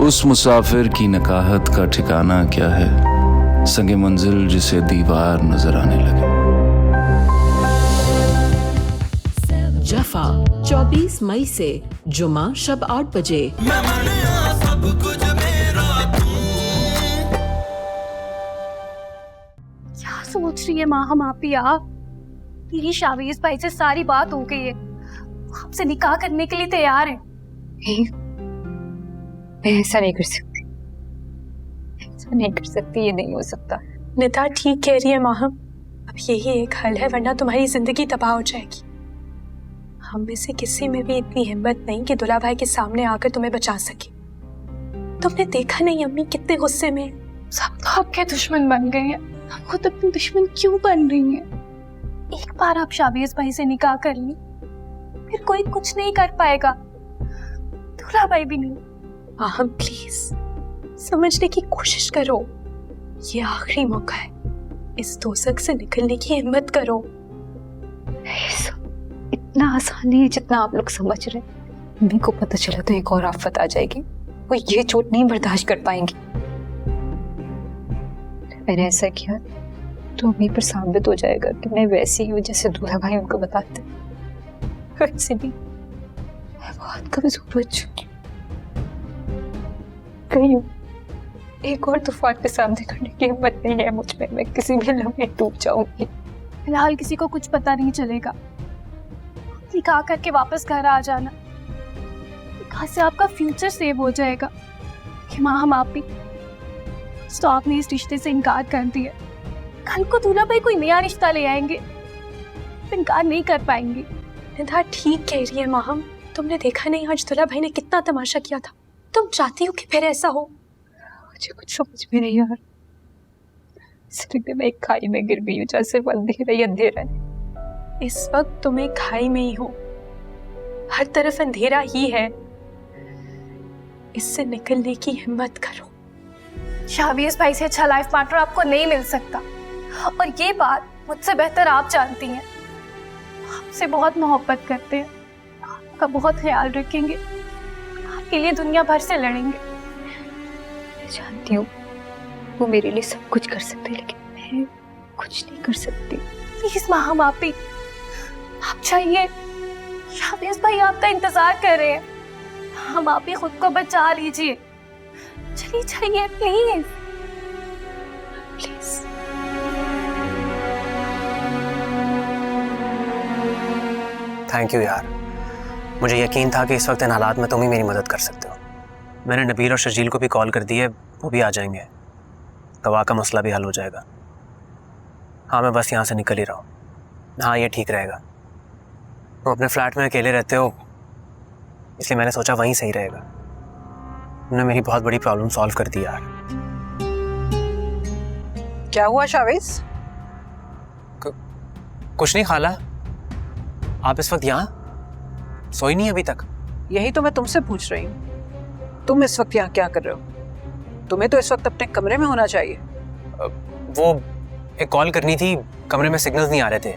उस मुसाफिर की नकाहत का ठिकाना क्या है, संगे मंजिल जिसे दीवार नजर आने लगे। जफा 24 मई से जुमा शब 8 बजे। क्या सोच रही है माँ हम आप ही आप? मेरी शावीज भाई से सारी बात हो गई है, आपसे निकाह करने के लिए तैयार है। मैं ऐसा नहीं कर सकती, ऐसा नहीं कर सकती, ये नहीं हो सकता। निदा ठीक कह रही है माँ, अब यही एक हल है, वरना तुम्हारी जिंदगी तबाह हो जाएगी। हम में से किसी में भी इतनी हिम्मत नहीं कि दुल्हा भाई के सामने आकर तुम्हें बचा सके। तुमने देखा नहीं अम्मी कितने गुस्से में। सब तो आपके दुश्मन बन गए हैं, हम खुद अपने दुश्मन क्यों बन रही हैं? एक बार आप शावीज भाई से निकाह कर ली, फिर कोई कुछ नहीं कर पाएगा, दूल्हा भाई भी नहीं। हाँ प्लीज समझने की कोशिश करो, ये आखिरी मौका है, इस दोज़ख से निकलने की हिम्मत करो। इतना आसान नहीं है जितना आप लोग समझ रहे हैं। मम्मी को पता चला तो एक और आफत आ जाएगी, वो ये चोट नहीं बर्दाश्त कर पाएंगी। मैंने ऐसा किया तो मम्मी पर साबित हो जाएगा कि मैं वैसी हूँ जैसे दूल्हा भाई उनको बताते। वैसे भी मैं बहुत कमजोर हो चुकी हूँ, एक और तूफान के सामने करने की हिम्मत नहीं है मुझ में, मैं किसी भी लम्हे डूब जाऊंगी। फिलहाल किसी को कुछ पता नहीं चलेगा, निकाह करके वापस घर आ जाना, निकाह से आपका फ्यूचर सेव हो जाएगा। कि माँ हम आप भी तो आपने इस रिश्ते से इनकार कर दिया, कल को दूल्हा भाई कोई नया रिश्ता ले आएंगे, इनकार नहीं कर पाएंगे। निदा ठीक कह रही है माँ, तुमने देखा नहीं आज दुल्हा भाई ने कितना तमाशा किया था। तुम चाहती हो कि फिर ऐसा हो? मुझे कुछ समझ में नहीं आ रहा, सिर्फ मैं एक खाई में गिर गई हूँ जहाँ सिर्फ अंधेरा ही अंधेरा है। इस वक्त तुम एक खाई में ही हो, हर तरफ अंधेरा ही है, इससे निकलने की हिम्मत करो। शावीज भाई से अच्छा लाइफ पार्टनर आपको नहीं मिल सकता, और ये बात मुझसे बेहतर आप जानती हैं। आपसे बहुत मोहब्बत करते हैं, आपका बहुत ख्याल रखेंगे, आपके लिए दुनिया भर से लड़ेंगे। मैं जानती हूँ वो मेरे लिए सब कुछ कर सकते हैं, लेकिन मैं कुछ नहीं कर सकती। प्लीज माँ हम आप ही, आप चाहिए, शावीज भाई आपका इंतजार कर रहे हैं, हम आप ही खुद को बचा लीजिए, चलिए चाहिए प्लीज प्लीज। थैंक यू यार, मुझे यकीन था कि इस वक्त इन हालात में तुम ही मेरी मदद कर सकते हो। मैंने नबील और शर्जील को भी कॉल कर दी है, वो भी आ जाएंगे, गवाह का मसला भी हल हो जाएगा। हाँ मैं बस यहाँ से निकल ही रहा हूँ। हाँ ये ठीक रहेगा, तुम अपने फ्लैट में अकेले रहते हो, इसलिए मैंने सोचा वहीं सही रहेगा। तुमने मेरी बहुत बड़ी प्रॉब्लम सॉल्व कर दी यार। क्या हुआ शावेज? कुछ नहीं खाला, आप इस वक्त यहाँ सोई नहीं अभी तक? यही तो मैं तुमसे पूछ रही हूँ, तुम इस वक्त यहाँ क्या कर रहे हो? तुम्हें तो इस वक्त अपने कमरे में होना चाहिए। वो एक कॉल करनी थी, कमरे में सिग्नल्स नहीं आ रहे थे,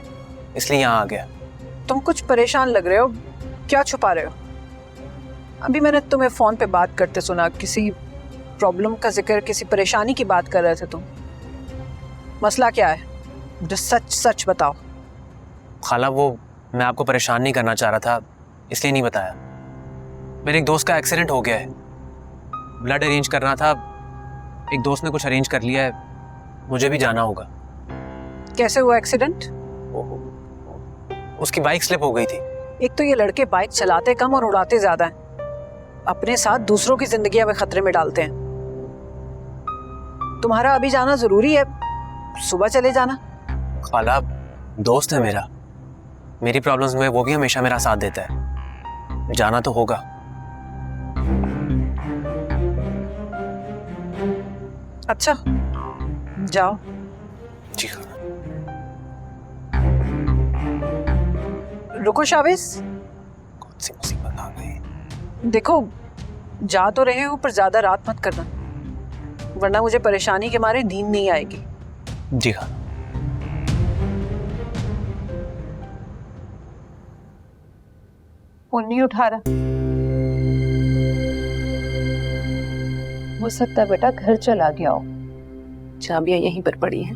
इसलिए यहाँ आ गया। तुम कुछ परेशान लग रहे हो, क्या छुपा रहे हो? अभी मैंने तुम्हें फोन पे बात करते सुना, किसी प्रॉब्लम का जिक्र, किसी परेशानी की बात कर रहे थे तुम। मसला क्या है, मुझे सच सच बताओ। खाला वो मैं आपको परेशान नहीं करना चाह रहा था, इसलिए नहीं बताया। मेरे एक दोस्त का एक्सीडेंट हो गया है, ब्लड अरेंज करना था, एक दोस्त ने कुछ अरेंज कर लिया है, मुझे भी जाना होगा। कैसे हुआ एक्सीडेंट? उसकी बाइक स्लिप हो गई थी। एक तो ये लड़के बाइक चलाते कम और उड़ाते ज्यादा हैं, अपने साथ दूसरों की जिंदगियां में खतरे में डालते हैं। तुम्हारा अभी जाना जरूरी है, सुबह चले जाना। खाला दोस्त है मेरा, मेरी प्रॉब्लम्स में वो भी हमेशा मेरा साथ देता है, जाना तो होगा। अच्छा जाओ। जी हाँ। रुको शावेज, कौन सी मुसीबत आ गई? देखो जा तो रहे हो पर ज्यादा रात मत करना, वरना मुझे परेशानी के मारे नींद नहीं आएगी। जी हाँ। फोन नहीं उठा रहा। हो सकता है बेटा घर चला गया हो, चाबियां यहीं पर पड़ी हैं।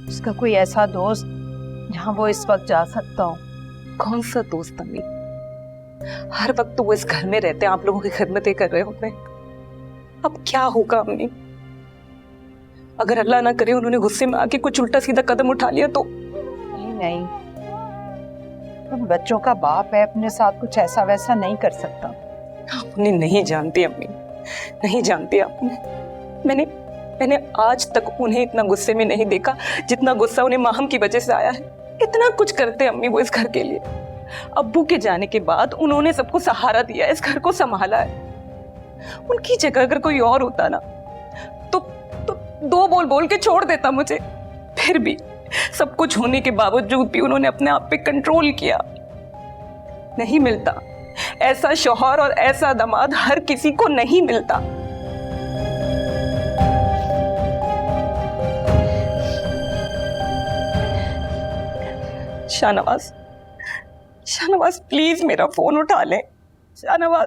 उसका कोई ऐसा दोस्त जहाँ वो इस वक्त जा सकता हो। कौन सा दोस्त अम्मी? हर वक्त तो वो इस घर में रहते हैं, आप लोगों की खिदमतें कर रहे होते हैं। अब क्या होगा अम्मी? अगर अल्लाह ना करे उन्होंने गुस्से में आके कुछ उल्टा सीधा कदम उठा लिया तो? नहीं नहीं, तुम बच्चों का बाप है, अपने साथ कुछ ऐसा वैसा नहीं कर सकता। आप उन्हें नहीं जानती अम्मी, नहीं जानती आप। मैंने आज तक उन्हें इतना गुस्से में नहीं देखा जितना गुस्सा उन्हें माहम की वजह से आया है। इतना कुछ करते अम्मी वो इस घर के लिए। अब्बू के जाने के बाद उन्होंने सबको सहारा दिया, इस घर को संभाला है। उनकी जगह अगर कोई और होता ना तो दो बोल बोल के छोड़ देता मुझे। फिर भी सब कुछ होने के बावजूद भी उन्होंने अपने आप पे कंट्रोल किया। नहीं मिलता ऐसा शौहर और ऐसा दामाद, हर किसी को नहीं मिलता। शाहनवाज, शाहनवाज प्लीज मेरा फोन उठा लें। शाहनवाज,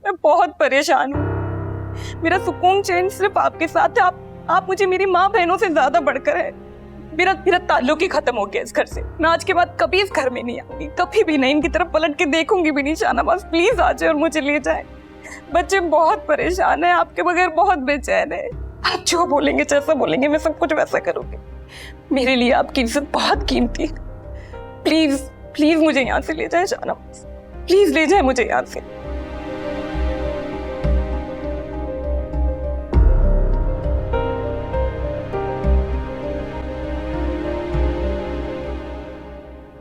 मैं बहुत परेशान हूँ। मेरा सुकून चैन सिर्फ आपके साथ है। आप मुझे मेरी माँ बहनों से ज्यादा बढ़कर है। मेरा ताल्लुक ही खत्म हो गया इस घर से। मैं आज के बाद कभी इस घर में नहीं आऊंगी, कभी भी नहीं। इनकी तरफ पलट के देखूंगी भी नहीं। शाहनवाज प्लीज आ जाए और मुझे ले जाए। बच्चे बहुत परेशान है, आपके बगैर बहुत बेचैन है। आप जो बोलेंगे, जैसा बोलेंगे, मैं सब कुछ वैसा करूंगी। मेरे लिए आपकी इज्जत बहुत कीमती है। प्लीज प्लीज मुझे यहाँ से ले जाए शाहनवाज, प्लीज ले जाए मुझे यहाँ से।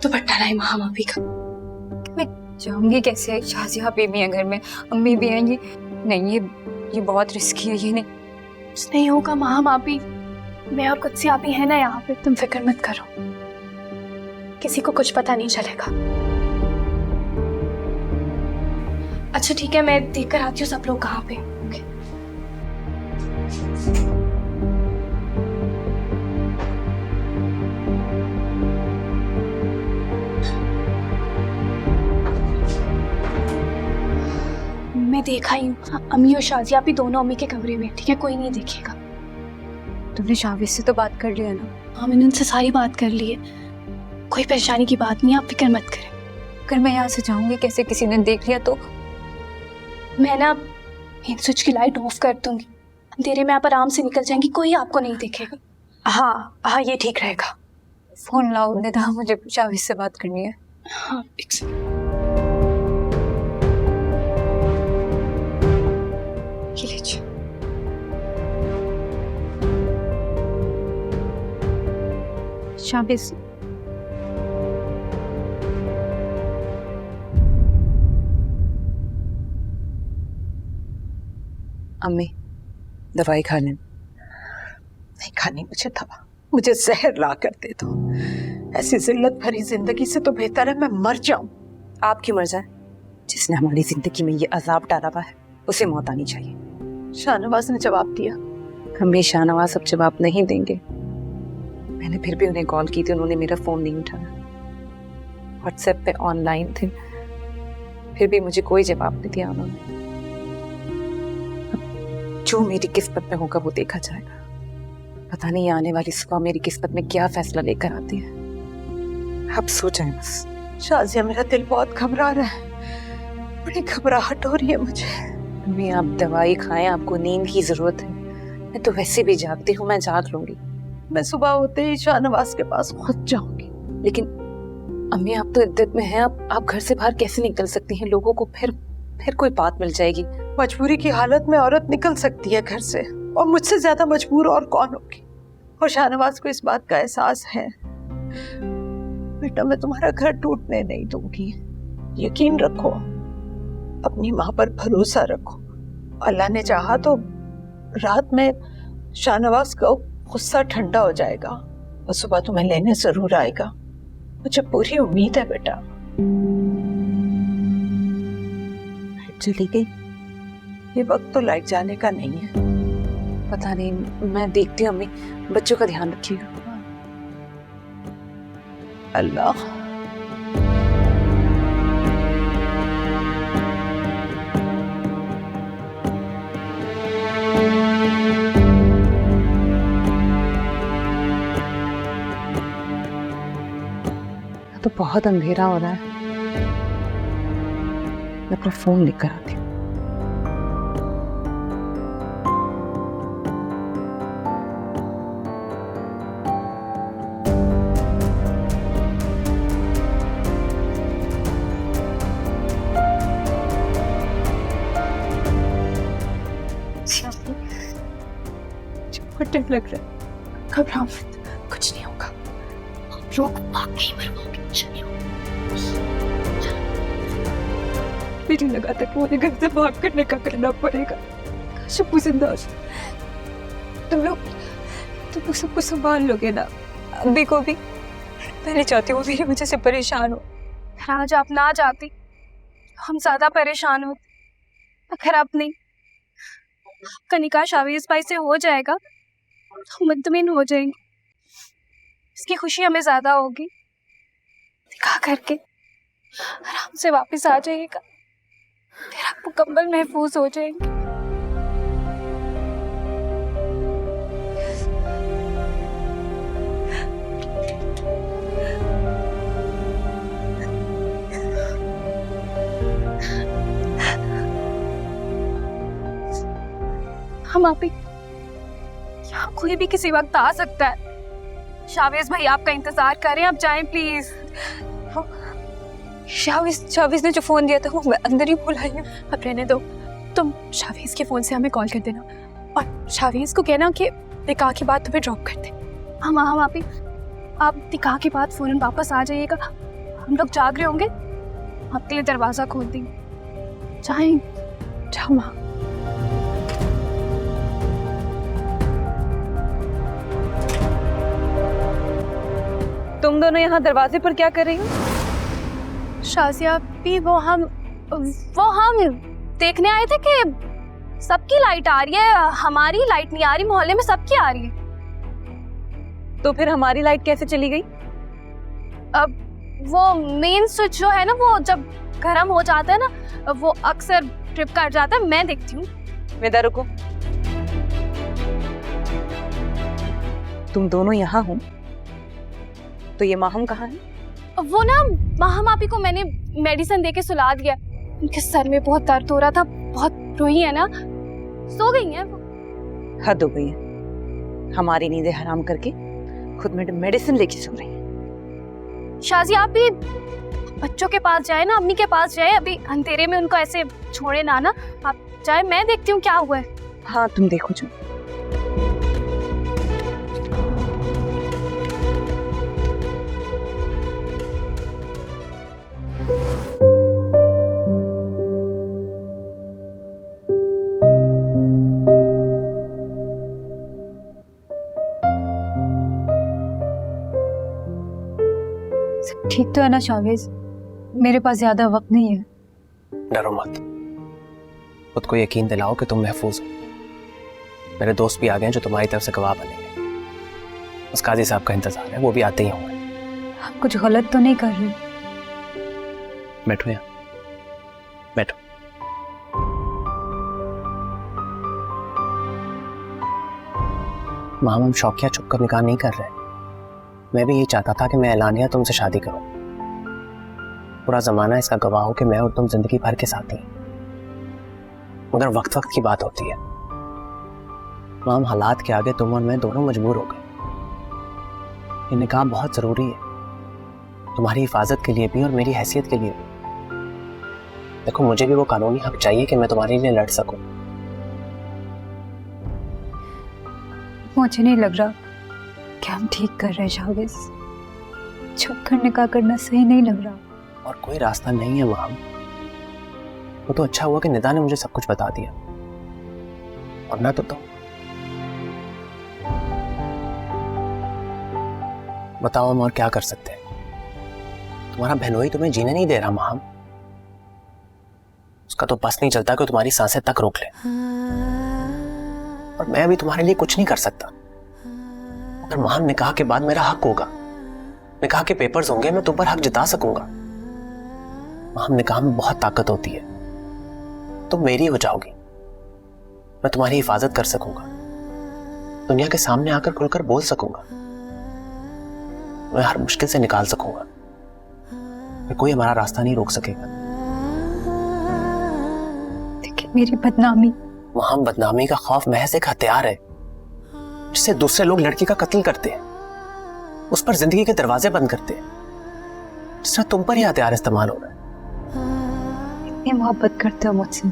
दुपट्टा लाई माँ अभी का। मैं जाऊंगी कैसे? शाजिया भी है घर में, अम्मी भी हैं। ये नहीं, ये बहुत रिस्की है। ये नहीं होगा माँ अभी, मैं और कुछ अभी है ना यहाँ पे। तुम फिक्र मत करो, किसी को कुछ पता नहीं चलेगा। अच्छा ठीक है, मैं देख कर आती हूँ सब लोग कहाँ पे। ओके। मैं देखा ही हूँ, अम्मी और शाजिया भी दोनों अम्मी के कमरे में। ठीक है, कोई नहीं देखेगा। तुमने शाविज से तो बात कर लिया ना? हाँ, मैंने उनसे सारी बात कर ली है। कोई परेशानी की बात नहीं, आप फिक्र मत करें। अगर मैं यहाँ से जाऊंगी कैसे, किसी ने देख लिया तो? मैं ना मेन स्विच की लाइट ऑफ कर दूंगी, अंधेरे में आप आराम से निकल जाएंगी, कोई आपको नहीं देखेगा। हाँ हाँ, ये ठीक रहेगा। फोन लाओ निदा, मुझे शाविज से बात करनी है। हाँ, एक सेकंड। ये लीजिए। शाविज, अम्मी दवाई खा लें। नहीं खानी मुझे दवा, मुझे जहर ला कर दे दो। ऐसी जिल्लत भरी जिंदगी से तो बेहतर है मैं मर जाऊं। आप क्यों मर जाए? जिसने हमारी जिंदगी में ये अजाब डाला हुआ है उसे मौत आनी चाहिए। शाहनवाज ने जवाब दिया। हम भी शाहनवाज अब जवाब नहीं देंगे। मैंने फिर भी उन्हें कॉल की थी, उन्होंने मेरा फोन नहीं उठाया। व्हाट्सएप पे ऑनलाइन थे, फिर भी मुझे कोई जवाब नहीं दिया उन्होंने। जो मेरी किस्मत में होगा वो देखा जाएगा। पता नहीं आने वाली सुबह मेरी किस्मत में क्या फैसला लेकर आती है। अब सो जाए बस। शाजिया, मेरा दिल बहुत घबरा रहा है, बड़ी घबराहट हो रही है मुझे। मम्मी आप दवाई खाएं, आपको नींद की जरूरत है। मैं तो वैसे भी जागती हूँ, मैं जाग लूंगी। मैं सुबह होते ही शाहनवाज के पास खुद जाऊंगी। लेकिन अम्मी आप तो इद्दत में हैं, आप घर से बाहर कैसे निकल सकती हैं? लोगों को फिर कोई बात मिल जाएगी। मजबूरी की हालत में औरत निकल सकती है घर से, और मुझसे ज्यादा मजबूर और कौन होगी। और शाहनवाज को इस बात का एहसास है। बेटा, मैं तुम्हारा घर टूटने नहीं दूंगी। यकीन रखो, अपनी माँ पर भरोसा रखो। अल्लाह ने चाहा तो रात में शाहनवाज का गुस्सा ठंडा हो जाएगा और सुबह तुम्हें लेने जरूर आएगा। मुझे पूरी उम्मीद है बेटा। लाइट चली गई। ये वक्त तो लाइट जाने का नहीं है। पता नहीं, मैं देखती हूँ अम्मी। बच्चों का ध्यान रखिएगा। अल्लाह। बहुत अंधेरा हो रहा है, मैं अपना फोन लेकर आती हूँ। बहुत डर लग रहा है। घबराओ मत, कुछ नहीं होगा। हम लोग वाकई मरवाओगे। चलिए। मुझे लगा था कि मुझे घर से भाग करने का करना पड़ेगा। काश वो जिंदा हो जाए। तुम लोग सब कुछ संभाल लोगे ना? अभी को भी पहले चाहती हूँ मेरी वजह से परेशान हो। आज आप ना जाती हम ज्यादा परेशान होते। अगर आप नहीं, आपका निकाह शावीज भाई से हो जाएगा, हम मुतमिन हो जाएंगे। इसकी खुशी हमें ज्यादा होगी। निकाह करके आराम से वापस आ जाइएगा, फिर आप मुकम्मल महफूज हो जाएंगे। हम आप ही यहाँ कोई भी किसी वक्त आ सकता है। शावीज भाई आपका इंतजार करें, आप जाएं प्लीज। शावीज ने जो फोन दिया था वो मैं अंदर ही भूल आई हूँ। अब रहने दो, तुम शावीज के फोन से हमें कॉल कर देना और शावीज को कहना कि निकाह के बाद तुम्हें ड्रॉप कर दे। हम आप ही, आप निकाह के बाद फौरन वापस आ जाइएगा। हम लोग जाग रहे होंगे, आपके लिए दरवाजा खोल देंगे। जाओ माँ। तुम दोनों यहाँ दरवाजे पर क्या कर रही हो? शाजिया भी वो हम देखने आए थे कि सबकी लाइट आ रही है, हमारी लाइट नहीं आ रही। मोहल्ले में सबकी आ रही है। तो फिर हमारी लाइट कैसे चली गई? अब वो मेन स्विच जो है ना, वो जब गर्म हो जाता है ना, वो अक्सर ट्रिप कर जाता है। मैं देखती हूँ। वेदा रुको, तुम दोनों यहाँ हो तो ये माहम कहाँ है? वो ना माहम आपी को मैंने मेडिसिन देके सुला दिया। उनके सर में बहुत दर्द हो रहा था, बहुत रोई है ना, सो गई है वो। हद हो गई है, हमारी नींदें हराम करके खुद में मेडिसिन लेके सो रही है। शाजी आप भी बच्चों के पास जाए ना, अम्मी के पास जाए। अभी अंधेरे में उनको ऐसे छोड़े ना आप जाए। मैं देखती हूँ क्या हुआ है। हाँ तुम देखो जो। ठीक तो है ना शावीज? मेरे पास ज्यादा वक्त नहीं है। डरो मत, खुद को यकीन दिलाओ कि तुम महफूज हो। मेरे दोस्त भी आ गए हैं जो तुम्हारी तरफ से गवाह बनेंगे। उस काजी साहब का इंतजार है, वो भी आते ही होंगे। आप कुछ गलत तो नहीं कर रहे? बैठो यहाँ, बैठो। माम, हम शौकिया छुप कर निकाह नहीं कर रहे। मैं भी यही चाहता था कि मैं एलानिया तुमसे शादी करूं। पूरा जमाना इसका गवाह हो कि मैं और तुम जिंदगी भर के साथी हैं। मगर वक्त वक्त की बात होती है माम, हालात के आगे तुम और मैं दोनों मजबूर हो गए। ये निकाह बहुत जरूरी है, तुम्हारी हिफाजत के लिए भी और मेरी हैसियत के लिए भी। देखो, मुझे भी वो कानूनी हक चाहिए कि मैं तुम्हारे लिए लड़ सकूं। मुझे नहीं लग रहा कि हम ठीक कर रहे हैं शावीज। छुप कर निकाह करना सही नहीं लग रहा। और कोई रास्ता नहीं है माम। वो तो अच्छा हुआ कि निदा ने मुझे सब कुछ बता दिया, और ना तो तुम। बताओ हम और क्या कर सकते हैं? तुम्हारा बहनोई तुम्हें जीने नहीं दे रहा माम। उसका तो बस नहीं चलता कि तुम्हारी सांसें तक रोक ले। और मैं अभी तुम्हारे लिए कुछ नहीं कर सकता। अगर माम निकाह के बाद मेरा हक होगा, निकाह के पेपर्स होंगे, मैं तुम पर हक जता सकूंगा। माम, निकाह में बहुत ताकत होती है। तुम मेरी हो जाओगी, मैं तुम्हारी हिफाजत कर सकूंगा, दुनिया के सामने आकर खुलकर बोल सकूंगा, मैं हर मुश्किल से निकाल सकूंगा। कोई हमारा रास्ता नहीं रोक सकेगा। लेकिन मेरी बदनामी, वहां बदनामी का खौफ महज एक हथियार है जिससे दूसरे लोग लड़की का कत्ल करते हैं, उस पर जिंदगी के दरवाजे बंद करते हैं, जिससे तुम पर ही हथियार इस्तेमाल हो रहा है। इतनी मोहब्बत करते हो मुझसे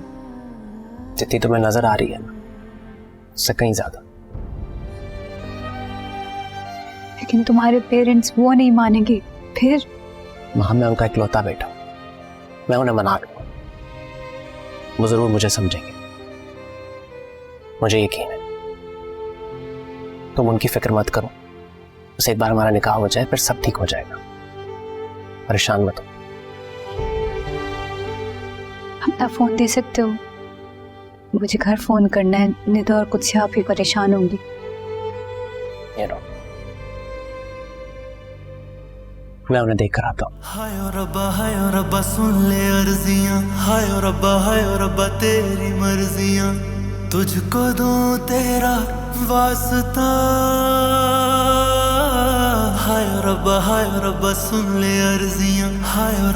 जितनी तुम्हें नजर आ रही है ना, उससे कहीं ज्यादा। लेकिन तुम्हारे पेरेंट्स वो नहीं मानेंगे फिर? वहां मैं उनका इकलौता बेटा हूं, मैं उन्हें मना लूंगा, वो जरूर मुझे समझेंगे, मुझे यकीन है। तुम उनकी फिक्र मत करो, बस एक बार हमारा निकाह हो जाए फिर सब ठीक हो जाएगा, परेशान मत हो। अपना फोन दे सकते हो? मुझे घर फोन करना है, नहीं तो और कुछ से आप ही परेशान होंगी। ये लो, मैं उन्हें देख कर आता हूँ। हाय ओ रब्बा सुन ले अर्जियां, हाय ओ रब्बा तेरी मर्जियां, तुझको दूं तेरा वास्ता। हाय ओ रब्बा सुन ले अर्जियां, हाय ओ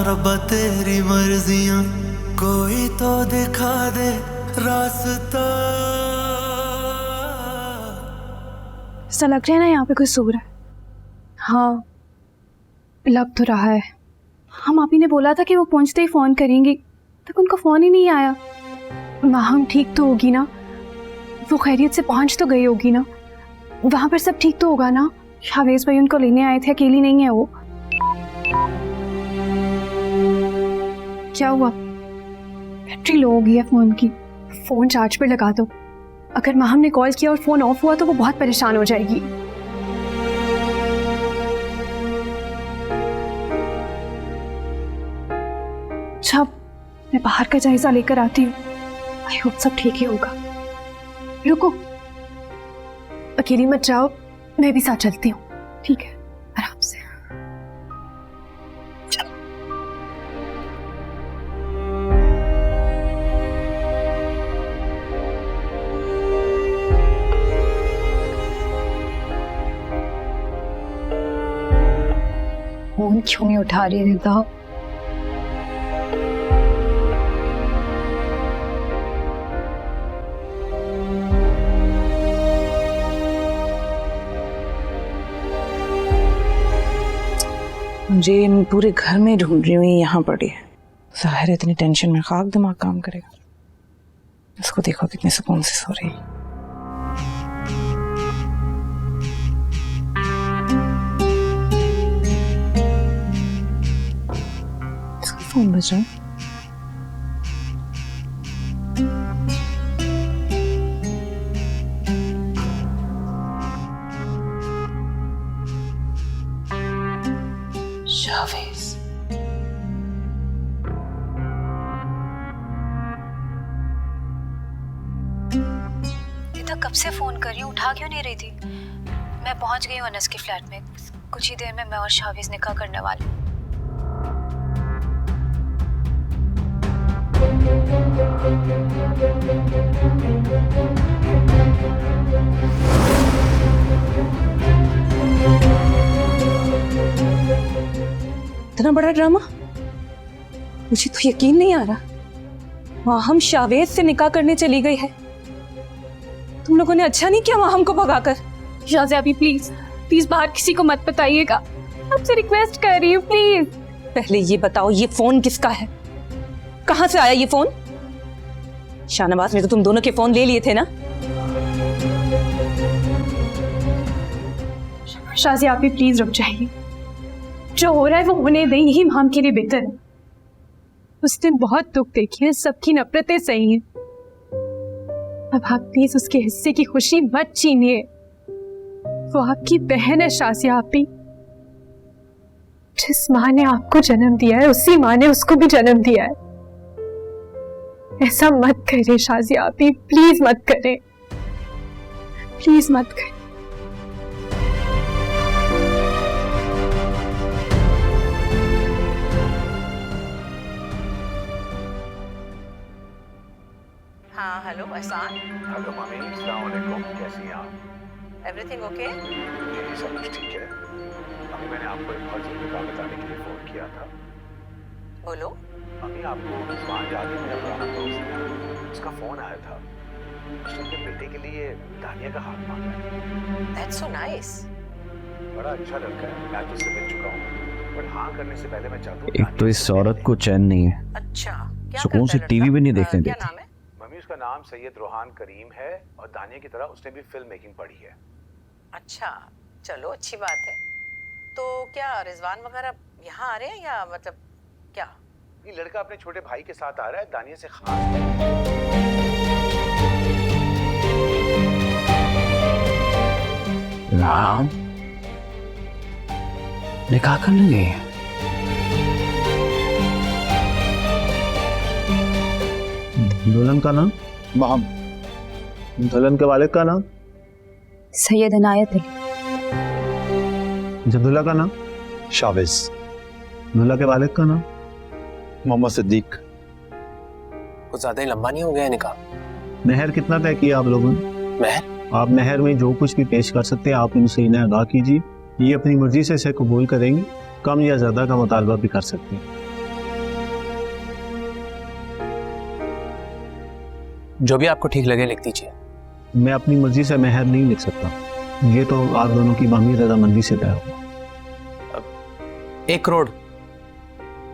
रब्बा तेरी मर्जियां, कोई तो दिखा दे रास्ता। ऐसा लग रहा है ना यहाँ पे कोई सो रहा है। हाँ लग तो रहा है। हम आप ही ने बोला था कि वो पहुंचते ही फोन करेंगे, तक उनका फोन ही नहीं आया। माहम ठीक तो होगी ना? वो खैरियत से पहुंच तो गई होगी ना? वहां पर सब ठीक तो होगा ना? शावेज भाई उनको लेने आए थे, अकेली नहीं है वो। क्या हुआ? बैटरी लो हो गई है फोन की। फोन चार्ज पे लगा दो। अगर माहम ने कॉल किया और फोन ऑफ हुआ तो वो बहुत परेशान हो जाएगी। अच्छा मैं बाहर का जायजा लेकर आती हूँ। आई होप सब ठीक ही होगा। रुको, अकेली मत जाओ, मैं भी साथ चलती हूँ। ठीक है, आराम से। फोन क्यों नहीं उठा रही रिदा? मुझे पूरे घर में ढूंढ रही हूँ, यहाँ पड़ी है। जाहिर है इतनी टेंशन में खाक दिमाग काम करेगा। इसको देखो कितने सुकून से सो रही है। इसका फोन बज रहा है। शावेज, ये तो कब से फोन कर रही हूँ, उठा क्यों नहीं रही थी? मैं पहुंच गई हूँ अनस के फ्लैट में। कुछ ही देर में मैं और शावेज निकाह करने वाले हैं। इतना बड़ा ड्रामा, मुझे तो यकीन नहीं आ रहा। माहम शावेज से निकाह करने चली गई है। तुम लोगों ने अच्छा नहीं किया माहम को भगाकर। शाज़िया अभी प्लीज प्लीज बाहर किसी को मत बताइएगा, आपसे रिक्वेस्ट कर रही हूँ प्लीज। पहले ये बताओ ये फोन किसका है? कहाँ से आया ये फोन? शाहनवाज ने तो तुम दोनों के फोन ले लिए थे ना? शाज़िया अभी प्लीज रुक जाइए। जो हो रहा है वो होने दें, यही माम के लिए बेहतर है। उस दिन बहुत दुख देखे हैं, सबकी नफरतें सही हैं। अब आप प्लीज उसके हिस्से की खुशी मत छीनिए। वो आपकी बहन है शाज़िया आपी। जिस माँ ने आपको जन्म दिया है उसी माँ ने उसको भी जन्म दिया है। ऐसा मत करें शाज़िया आपी, प्लीज मत करें, प्लीज मत करें। हाँ हेलो एहसान। हेलो मामी, अस्सलाम वालेकुम, कैसी हैं आप? Everything okay? जी सब कुछ ठीक है। अभी मैंने आपको एक बहुत जरूरी काम बताने के लिए फोन किया था। बोलो। अभी आपको रिजवान याद है, मेरा पुराना दोस्त है, उसका फोन आया था। उसने अपने बेटे के लिए दानिया का हाथ मांगा है। That's so nice. बड़ा अच्छा लड़का है, मैं तो उससे मिल चुका हूँ, बट हाँ करने से पहले मैं चाहता हूँ एक तो इस औरत को चैन नहीं है, अच्छा, क्या सुकून से टीवी भी नहीं देखने क्या देती। नाम है? मम्मी उसका नाम सैयद रोहान करीम है और दानिया की तरह उसने भी फिल्म मेकिंग पढ़ी है। अच्छा, चलो अच्छी बात है। तो क्या रिजवान वगैरह यहाँ आ रहे हैं या मतलब क्या? ये लड़का अपने छोटे भाई के साथ आ रहा है, दानिया से खास। राम निकाह करने गई है। दुल्हन का नाम महम, दुल्हन के वालिद का नाम सैयद इनायत अली, दूल्हा का नाम शावेज, दूल्हा के वालिद का नाम मोहम्मद सिद्दीक। कुछ ज्यादा ही लंबा नहीं हो गया निकाह? महर कितना तय किया आप लोगों ने? महर? आप महर में जो कुछ भी पेश कर सकते हैं आप उनसे इन्हें अदा कीजिए। ये अपनी मर्जी से इसे कबूल करेंगे, कम या ज्यादा का मुतालबा भी कर सकते हैं। जो भी आपको ठीक लगे लिख दीजिए। मैं अपनी मर्जी से महर नहीं लिख सकता, ये तो आप दोनों की बामी रजामंदी से तय होगा। 1 करोड़,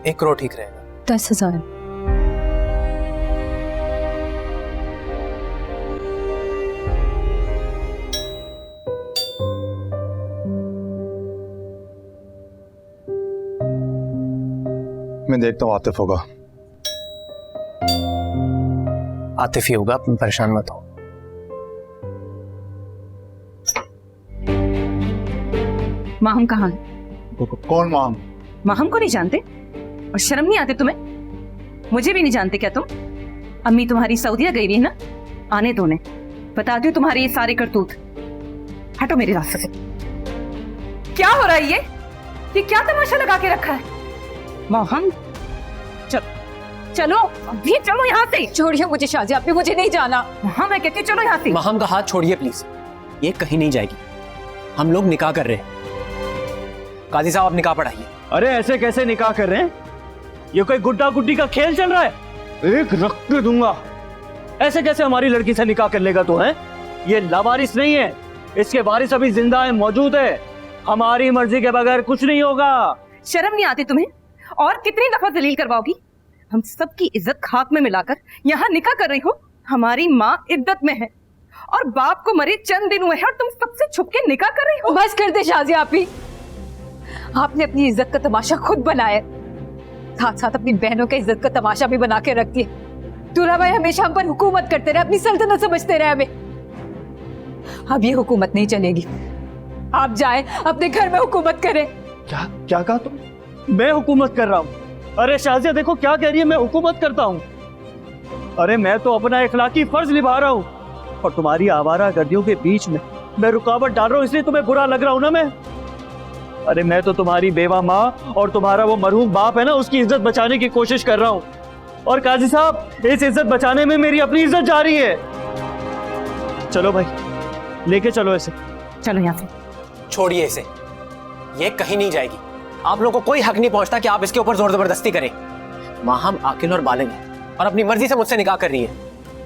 1 करोड़ ठीक रहेगा। 10,000। मैं देखता हूँ आतिफ होगा। आतिफ ही होगा, आप परेशान मत हो। माहम कहाँ है? कौन माहम? माहम को नहीं जानते और शर्म नहीं आते तुम्हें? मुझे भी नहीं जानते क्या तुम? अम्मी तुम्हारी सऊदीया गई हुई है ना, आने दो उन्हें, बताती हूँ तुम्हारे ये सारे करतूत। हटो मेरे रास्ते से। क्या हो रहा है ये क्या तमाशा लगा के रखा है? माहम चलो अभी चलो यहाँ से। छोड़िए मुझे शाजी, आप भी मुझे नहीं जाना। हाँ मैं कहती चलो यहाँ से। महम का हाथ छोड़िए प्लीज, ये कहीं नहीं जाएगी। हम लोग निकाह कर रहे हैं। काजी साहब आप निकाह पढ़ाइए। अरे ऐसे कैसे निकाह कर रहे हैं? ये कोई गुड्डा गुड्डी का खेल चल रहा है? एक रख के दूंगा। ऐसे कैसे हमारी लड़की से निकाह कर लेगा? तो है ये लावारिस नहीं है, इसके वारिस अभी जिंदा है, मौजूद है। हमारी मर्जी के बगैर कुछ नहीं होगा। शर्म नहीं आती तुम्हें? और कितनी दफा दलील करवाओगी? हम सबकी इज्जत खाक में मिलाकर यहाँ निकाह कर रही हो। हमारी माँ इद्दत में है और बाप को मरे चंद दिन हुए हैं और तुम सबसे छुप के निकाह कर रही हो। बस कर दे शाजी, आपने अपनी इज्जत का तमाशा खुद बनाया, साथ साथ अपनी बहनों के इज्जत का तमाशा भी बना के रखती है। दूल्हा भाई हमेशा हम पर हुकूमत करते रहे, अपनी सल्तनत समझते रहे हमें। अब ये हुकूमत नहीं चलेगी। आप जाएं अपने घर में हुकूमत करें। क्या कहा तुम? मैं हुकूमत कर रहा हूँ? अरे शाजिया देखो क्या कह रही है, मैं हुकूमत करता हूँ। अरे मैं तो अपना इखलाकी फर्ज निभा रहा हूँ और तुम्हारी आवारा गर्दियों के बीच में मैं रुकावट डाल रहा हूँ, इसलिए तुम्हें बुरा लग रहा हूँ ना मैं? अरे मैं तो तुम्हारी बेवा माँ और तुम्हारा वो मरहूम बाप है ना, उसकी इज्जत बचाने की कोशिश कर रहा हूँ। और काजी साहब इस इज्जत बचाने में मेरी अपनी इज्जत जा रही है। चलो भाई लेके चलो इसे। चलो यहाँ से। छोड़िए इसे, ये कहीं नहीं जाएगी। आप लोगों को कोई हक नहीं पहुंचता कि आप इसके ऊपर जोर जबरदस्ती करें। माँ हम आकिल और बालिग हैं और अपनी मर्जी से मुझसे निकाह कर रही है।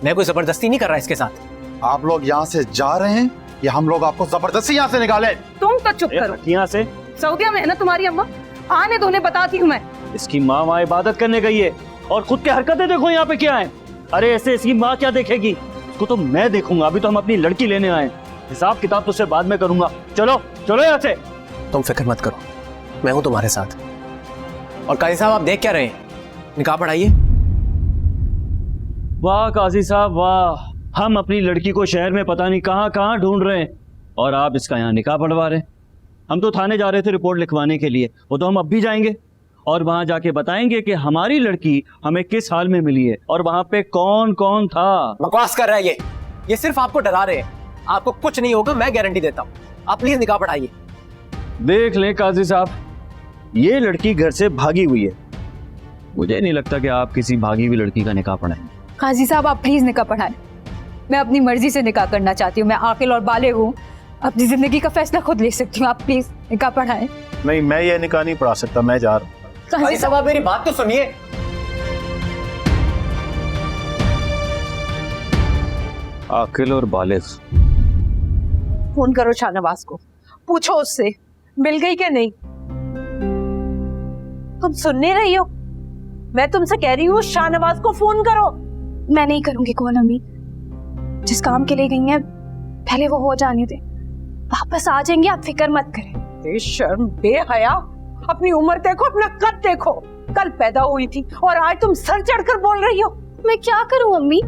मैं कोई जबरदस्ती नहीं कर रहा इसके साथ। आप लोग यहाँ से जा रहे हैं या हम लोग आपको जबरदस्ती यहाँ से निकाले? तुम तो चुप करो। यहाँ से सऊदीया में है ना तुम्हारी अम्मा, आने दो, उन्हें बताती हूँ मैं। इसकी माँ वहाँ इबादत करने गई है और खुद के हरकतें देखो यहाँ पे क्या है। अरे ऐसे इसकी माँ क्या देखेगी? इसको तो मैं देखूंगा। अभी तो हम अपनी लड़की लेने आए, हिसाब किताब तो उससे बाद में करूंगा। चलो चलो यहाँ से। तुम फिक्र मत करो, मैं हूं तुम्हारे साथ। और काजी साहब आप देख क्या रहे हैं, निकाह पढ़ाइए। वाह काजी साहब वाह, हम अपनी लड़की को शहर में पता नहीं कहां कहां ढूंढ रहे हैं और आप इसका यहाँ निकाह पढ़वा रहे हैं। हम तो थाने जा रहे थे रिपोर्ट लिखवाने के लिए, वो तो हम अब भी जाएंगे और वहां जाके बताएंगे कि हमारी लड़की हमें किस हाल में मिली है और वहां पे कौन कौन था। बकवास कर रहा है ये सिर्फ आपको डरा रहे हैं। आपको कुछ नहीं होगा, मैं गारंटी देता हूँ। आप प्लीज निकाह पढ़ाइए। देख लें काजी साहब, ये लड़की घर से भागी हुई है। मुझे नहीं लगता कि आप किसी भागी हुई लड़की का निकाह पढ़ाएं। काजी साहब आप प्लीज निकाह पढ़ाएं। मैं अपनी मर्जी से निकाह करना चाहती हूँ। मैं आकिल और बालिग हूँ, अपनी जिंदगी का फैसला खुद ले सकती हूँ, आप प्लीज निकाह पढ़ाएं। नहीं, मैं ये निकाह नहीं पढ़ा सकता, मैं जा रहा हूँ। भाई साहब, मेरी बात तो सुनिए। आकिल और बालिग। फोन करो शाहनवाज को, पूछो उससे मिल गई कि नहीं। तुम सुन नहीं रही हो? मैं तुमसे कह रही हूँ शाहनवाज को फोन करो। मैं नहीं करूंगी कॉल अम्मी, जिस काम के लिए गई हैं पहले वो हो जाने दे, वापस आ जाएंगे, आप फिक्र मत करें। बेशर्म, बेहया, अपनी उम्र देखो, अपना कद देखो। कल पैदा हुई थी और आज तुम सर चढ़कर बोल रही हो। मैं क्या करूं अम्मी,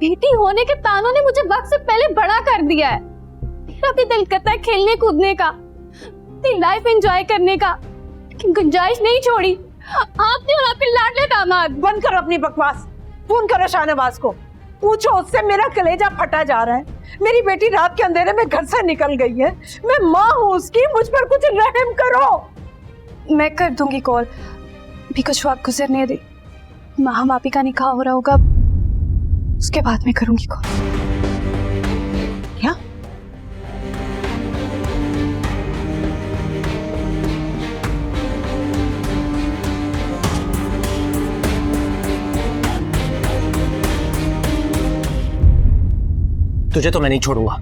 बेटी होने के तानों ने मुझे वक्त से पहले बड़ा कर दिया है। मेरा भी दिल करता है खेलने कूदने का, अपनी लाइफ एंजॉय करने का, लेकिन गुंजाइश नहीं छोड़ी आपने और आपके लाडले दामाद। बंद करो अपनी बकवास, फोन करो शाहनवाज को, पूछो उससे। मेरा कलेजा फटा जा रहा है। मेरी बेटी रात के अंधेरे में घर से निकल गई है, मैं माँ हूँ उसकी, मुझ पर कुछ रहम करो। मैं कर दूंगी कॉल, भी कुछ वक्त गुजरने दे। माँ मापी का निकाह हो रहा होगा, उसके बाद मैं करूंगी कॉल। क्या? तुझे तो मैं नहीं छोड़ूंगा।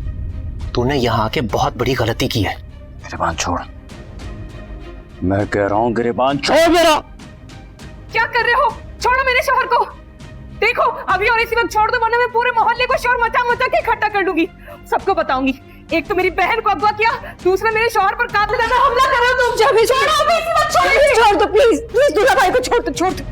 तूने यहाँ आके बहुत बड़ी गलती की है। गिरेबान छोड़, मैं कह रहा हूँ गिरेबान छोड़ मेरा। क्या कर रहे हो? छोड़ो मेरे शोहर को। देखो अभी और इसी वक्त छोड़ दो, वरना मैं पूरे मोहल्ले को शोर मचा मचा के इकट्ठा कर दूंगी, सबको बताऊंगी। एक तो मेरी बहन को अगवा किया, दूसरा मेरे शोहर पर कातिल का हमला कर रहे हो तुम। छोड़ दो प्लीज, प्लीज दूल्हा भाई को छोड़ दो, छोड़ दो।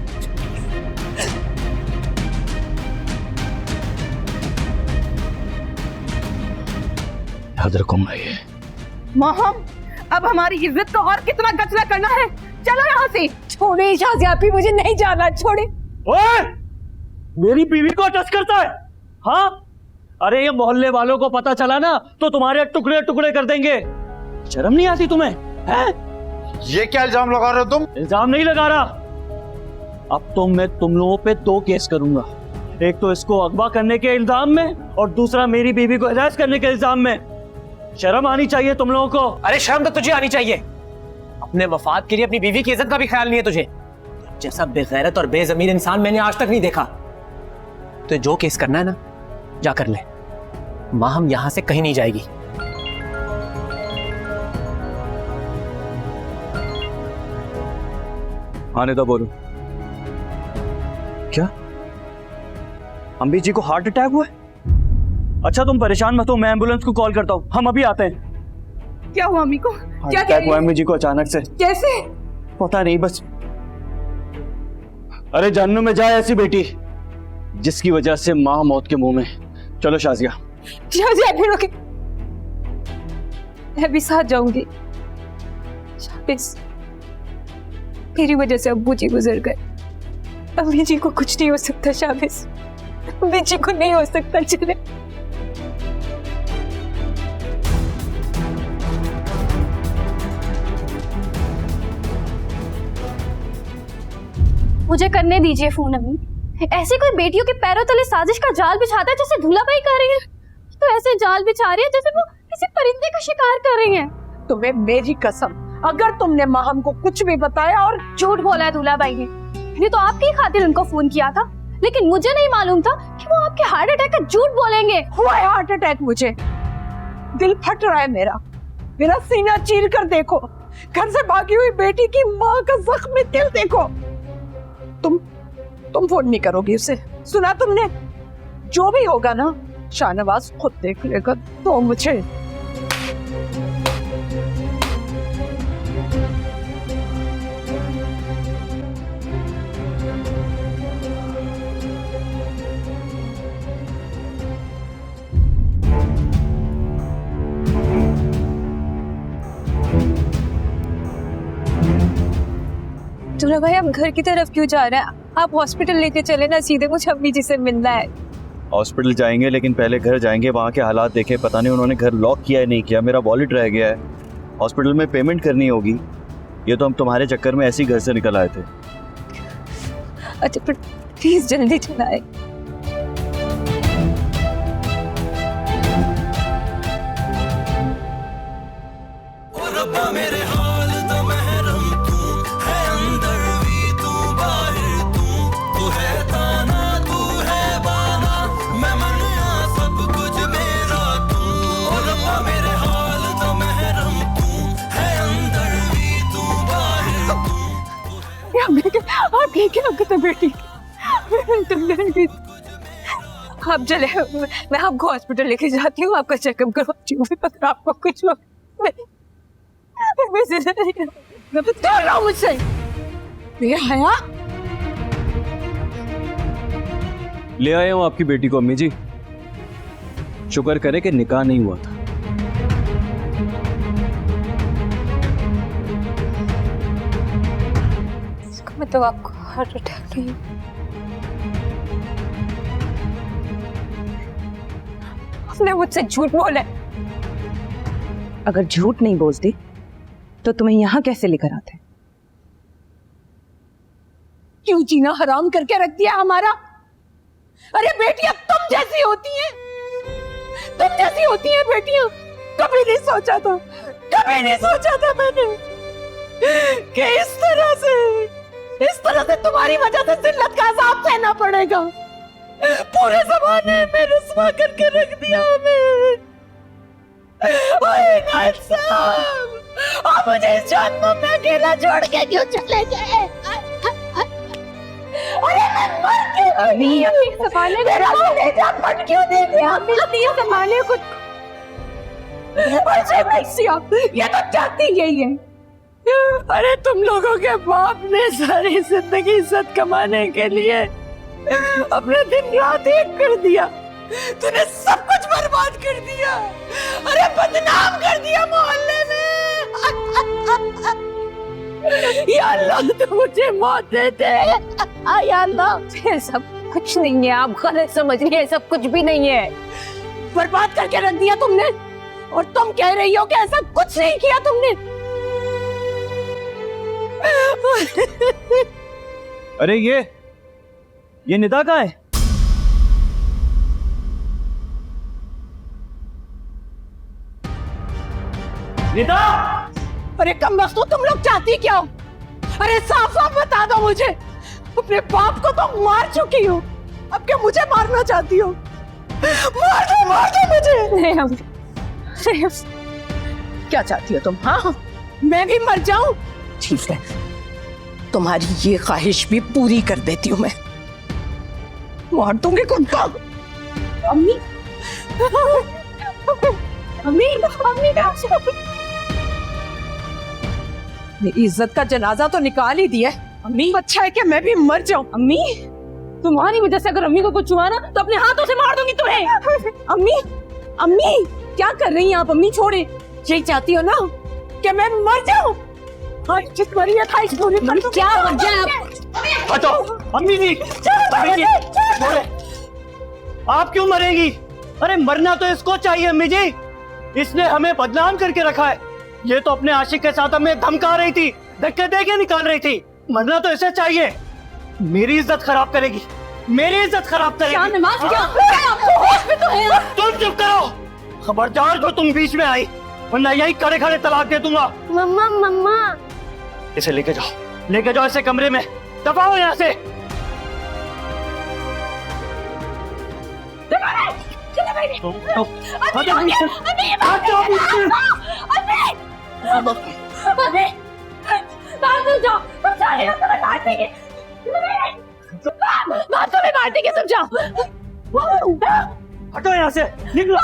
याद रखो मैं ये माहम, अब हमारी इज्जत को और कितना कचरा करना है? चलो यहाँ से। छोड़े शाज़िया आपी, मुझे नहीं जाना, छोड़े। ओए, मेरी बीवी को टच करता है? हाँ, अरे ये मोहल्ले वालों को पता चला ना तो तुम्हारे टुकड़े टुकड़े कर देंगे। शर्म नहीं आती तुम्हें? हैं? ये क्या इल्जाम लगा रहे हो तुम? इल्जाम नहीं लगा रहा, अब तो मैं तुम लोगों पे 2 केस करूंगा। एक तो इसको अगवा करने के इल्जाम में और दूसरा मेरी बीवी को हिरासत करने के इल्जाम में। शर्म आनी चाहिए तुम लोगों को। अरे शर्म तो तुझे आनी चाहिए। अपने वफाद के लिए अपनी बीवी की इज्जत का भी ख्याल नहीं है तुझे। जैसा बेगैरत और बेजमीर इंसान मैंने आज तक नहीं देखा। तो जो केस करना है ना, जा कर ले। माँ हम यहां से कहीं नहीं जाएगी। आने दो। बोलो क्या अम्बी जी को हार्ट अटैक हुआ है? अच्छा तुम परेशान मत हो, मैं एम्बुलेंस को कॉल करता हूँ, हम अभी आते हैं। क्या हुआ अम्मी को? क्या अटैक हुआ अम्मी जी को अचानक से। कैसे? पता नहीं बस। अरे जहन्नुम में जाए ऐसी बेटी जिसकी वजह से माँ मौत के मुंह में। चलो शाजिया। शाजिया फिर रुके, मैं भी साथ जाऊंगी। शाबिश, मेरी वजह से अब्बू जी गुजर गए, अम्मी जी को कुछ नहीं हो सकता। शाबिश, अम्मी जी को नहीं हो सकता। चले मुझे करने दीजिए फोन अम्मी। ऐसे कोई बेटियों के पैरों तले साजिश का जाल बिछाता है जैसे दूल्हा भाई कर रही है, तो ऐसे जाल बिछा रही है जैसे वो किसी परिंदे का शिकार कर रही है। तुम्हें मेरी कसम, अगर तुमने माहम को कुछ भी बताया और झूठ बोला है दूल्हा भाई ने। मैंने तो आपकी खातिर उनको फोन किया था, लेकिन मुझे नहीं मालूम था कि वो आपके हार्ट अटैक का झूठ बोलेंगे। हुआ है हार्ट अटैक मुझे, दिल फट रहा है मेरा, मेरा सीना चीर कर देखो। घर से भागी हुई बेटी की माँ का जख्मी दिल देखो। तुम फोन नहीं करोगी उसे, सुना तुमने? जो भी होगा ना शाहनवाज खुद देख लेगा। तो मुझे दूल्हा भाई आप घर की तरफ क्यों जा रहे हैं? आप हॉस्पिटल लेके चले ना सीधे, मुझे अम्मी जी से मिलना है। हॉस्पिटल जाएंगे लेकिन पहले घर जाएंगे, वहाँ के हालात देखें। पता नहीं उन्होंने घर लॉक किया है नहीं किया, मेरा वॉलेट रह गया है, हॉस्पिटल में पेमेंट करनी होगी। ये तो हम तुम्हारे चक्कर में ऐसे ही घर से निकल आए थे। अच्छा पर प्लीज जल्दी चलाए। रब्बा मेरे हाल दा महरम तू है, अंदर भी तू बाहर तू है ताना तू है बाना, मैं मनिया सब कुछ मेरा तू। ओ रब्बा मेरे हाल दा महरम तू है, अंदर भी तू बाहर आप ठीक है? आपकी तबीयत ठीक है? आप चले, मैं आपको हॉस्पिटल लेके जाती हूँ, आपका चेकअप करवाती हूँ, अगर आपको कुछ मुझसे हया। ले आया हूं आपकी बेटी को अम्मी जी। शुक्र करे कि निकाह नहीं हुआ था। इसका मतलब आपको हार्ट अटैक नहीं? आपने मुझसे झूठ बोला है। अगर झूठ नहीं बोलती तो तुम्हें यहाँ कैसे लेकर आते? क्यों जीना हराम करके रख दिया हमारा? अरे बेटियां तुम जैसी होती हैं, तुम जैसी होती हैं बेटियां। कभी नहीं सोचा था, कभी नहीं सोचा था मैंने कि इस तरह से तुम्हारी वजह से जिल्लत का अज़ाब सहना पड़ेगा। पूरे ज़माने में रुस्वा करके रख दिया हमें। आप मुझे इस जन्म में अकेला छोड़ के क्यों चले गए? अरे मैं मर क्यों गई? मेरा कलेजा फट क्यों नहीं गया? संभाले खुद को। ये तो चाहती यही है। अरे तुम लोगों के बाप ने सारी जिंदगी इज्जत कमाने के लिए अपने दिन रात एक कर दिया। तूने सब कुछ बर्बाद कर दिया। अरे बदनाम कर दिया मोहल्ले में। या अल्लाह तू मुझे मौत दे दे। या अल्लाह। ये सब कुछ नहीं है, आप गलत समझ रही है, सब कुछ भी नहीं है। बर्बाद करके रख दिया तुमने, और तुम कह रही हो कि ऐसा कुछ नहीं किया तुमने। अरे ये निदा कहाँ है? निदा! अरे कम वक्त तुम लोग चाहती क्या हो? अरे साफ साफ बता दो मुझे। अपने बाप को तो मार चुकी हो, अब क्या मुझे मारना चाहती हो? मार दो मुझे। नहीं क्या चाहती हो तुम? हाँ मैं भी मर जाऊं? ठीक है, तुम्हारी ये ख्वाहिश भी पूरी कर देती हूँ मैं। मार दूंगी कुत्ता। अम्मी अम्मी अम्मी मेरी इज्जत का जनाजा तो निकाल ही दिया अम्मी। अच्छा है कि मैं भी मर जाऊं। अम्मी तुम्हारी वजह से अगर अम्मी को कुछ हुआ ना तो अपने हाथों से मार दूंगी तुम्हें। अम्मी अम्मी क्या कर रही हैं आप? अम्मी छोड़े। यही चाहती हो ना कि मैं मर जाऊं? क्या वजह है? हटो अम्मी जी, आप क्यों मरेंगी? अरे मरना तो इसको चाहिए अम्मी जी। इसने हमें बदनाम करके रखा है। ये तो अपने आशिक के साथ हमें धमका रही थी, धक्के देके निकाल रही थी। मरना तो इसे चाहिए। मेरी इज्जत खराब करेगी, मेरी इज्जत खराब करेगी। तुम चुप करो, खबरदार जो तुम बीच में आई, वरना यही खड़े खड़े तलाक दे दूंगा। मम्मा मम्मा इसे लेके जाओ इसे कमरे में। दफा हो यहाँ से। हटो यहाँ से, निकलो।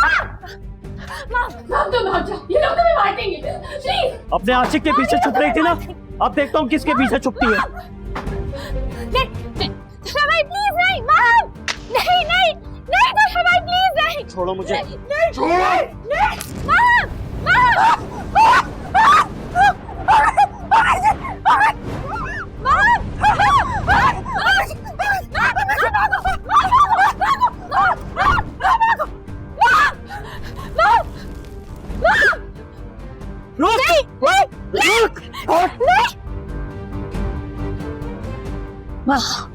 अपने आशिक के पीछे छुप रही थी ना, अब देखता हूँ किसके पीछे छुपती है। प्लीज नहीं, माम नहीं नहीं नहीं भाई प्लीज नहीं। छोड़ो मुझे। छोड़ो। माम माँ